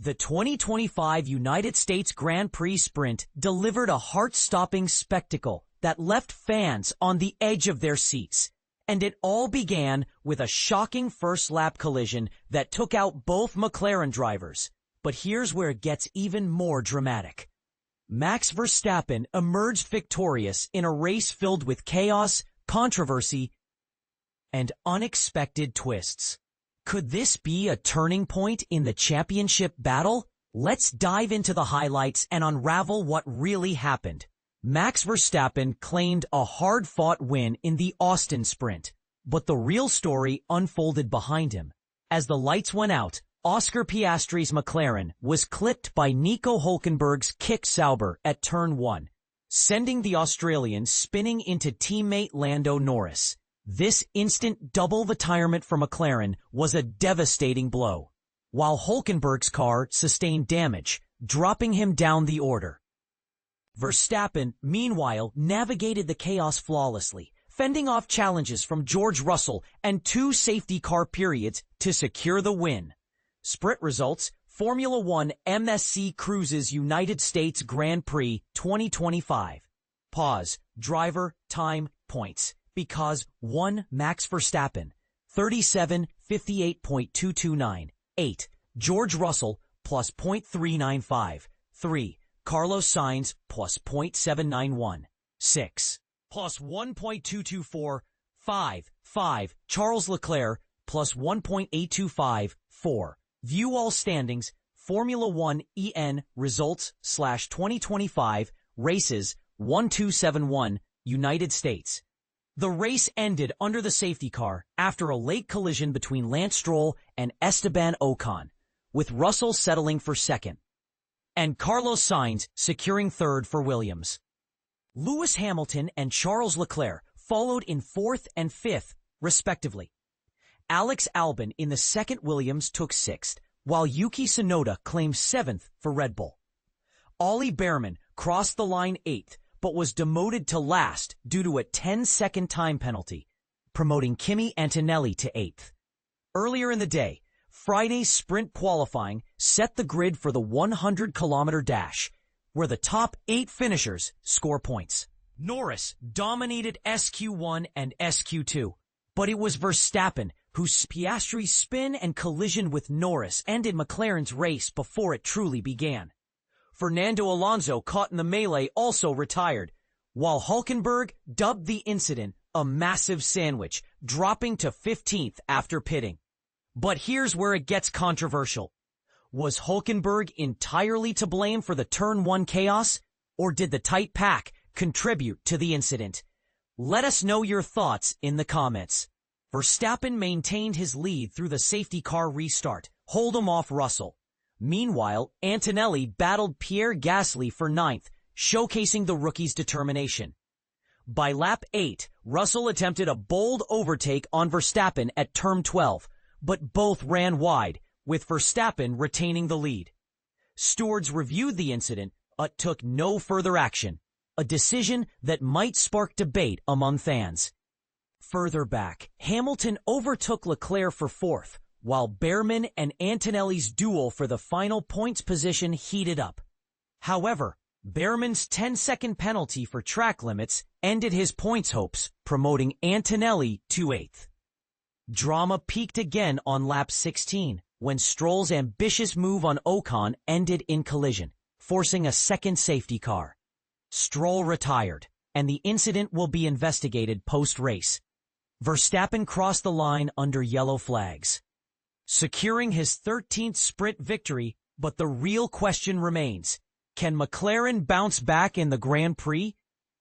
The 2025 United States Grand Prix Sprint delivered a heart-stopping spectacle that left fans on the edge of their seats. And it all began with a shocking first-lap collision that took out both McLaren drivers. But here's where it gets even more dramatic. Max Verstappen emerged victorious in a race filled with chaos, controversy, and unexpected twists. Could this be a turning point in the championship battle? Let's dive into the highlights and unravel what really happened. Max Verstappen claimed a hard-fought win in the Austin sprint, but the real story unfolded behind him. As the lights went out, Oscar Piastri's McLaren was clipped by Nico Hulkenberg's kick Sauber at turn 1, sending the Australian spinning into teammate Lando Norris. This instant double retirement for McLaren was a devastating blow, while Hulkenberg's car sustained damage, dropping him down the order. Verstappen, meanwhile, navigated the chaos flawlessly, fending off challenges from George Russell and 2 safety car periods to secure the win. Sprint results: Formula One MSC Cruises United States Grand Prix 2025. Pause. Driver, time, points. Because 1. Max Verstappen, 37:58.229. 8. George Russell, plus .395. 3. Carlos Sainz, plus .791. 6. Plus 1.224. 5. Charles Leclerc, plus 1.825. 4. View all standings. Formula One EN results /2025 races 1271 United States. The race ended under the safety car after a late collision between Lance Stroll and Esteban Ocon, with Russell settling for second, and Carlos Sainz securing third for Williams. Lewis Hamilton and Charles Leclerc followed in fourth and fifth, respectively. Alex Albon in the second Williams took sixth, while Yuki Tsunoda claimed seventh for Red Bull. Ollie Behrman crossed the line eighth, but was demoted to last due to a 10-second time penalty, promoting Kimi Antonelli to 8th. Earlier in the day, Friday's sprint qualifying set the grid for the 100-kilometer dash, where the top 8 finishers score points. Norris dominated SQ1 and SQ2, but it was Verstappen whose Piastri's spin and collision with Norris ended McLaren's race before it truly began. Fernando Alonso, caught in the melee, also retired, while Hulkenberg dubbed the incident a massive sandwich, dropping to 15th after pitting. But here's where it gets controversial. Was Hulkenberg entirely to blame for the Turn 1 chaos, or did the tight pack contribute to the incident? Let us know your thoughts in the comments. Verstappen maintained his lead through the safety car restart, holding off Russell. Meanwhile, Antonelli battled Pierre Gasly for 9th, showcasing the rookie's determination. By lap 8, Russell attempted a bold overtake on Verstappen at turn 12, but both ran wide, with Verstappen retaining the lead. Stewards reviewed the incident, but took no further action, a decision that might spark debate among fans. Further back, Hamilton overtook Leclerc for 4th, while Behrman and Antonelli's duel for the final points position heated up. However, Behrman's 10-second penalty for track limits ended his points hopes, promoting Antonelli to 8th. Drama peaked again on lap 16, when Stroll's ambitious move on Ocon ended in collision, forcing a second safety car. Stroll retired, and the incident will be investigated post-race. Verstappen crossed the line under yellow flags, securing his 13th sprint victory, but the real question remains: can McLaren bounce back in the Grand Prix?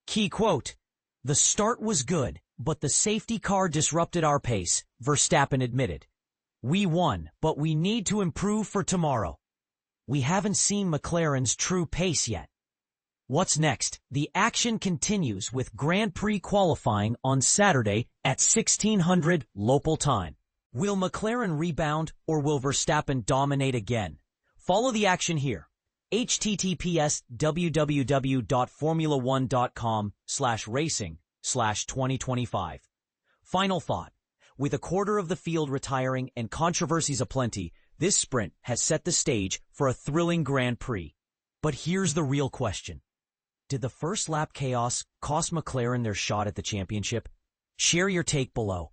Key quote: "The start was good, but the safety car disrupted our pace," Verstappen admitted. "We won, but we need to improve for tomorrow. We haven't seen McLaren's true pace yet." What's next? The action continues with Grand Prix qualifying on Saturday at 1600 local time. Will McLaren rebound, or will Verstappen dominate again? Follow the action here. https://www.formula1.com/racing/2025. Final thought. With a quarter of the field retiring and controversies aplenty, This sprint has set the stage for a thrilling Grand Prix. But here's the real question. Did the first lap chaos cost McLaren their shot at the championship? Share your take below.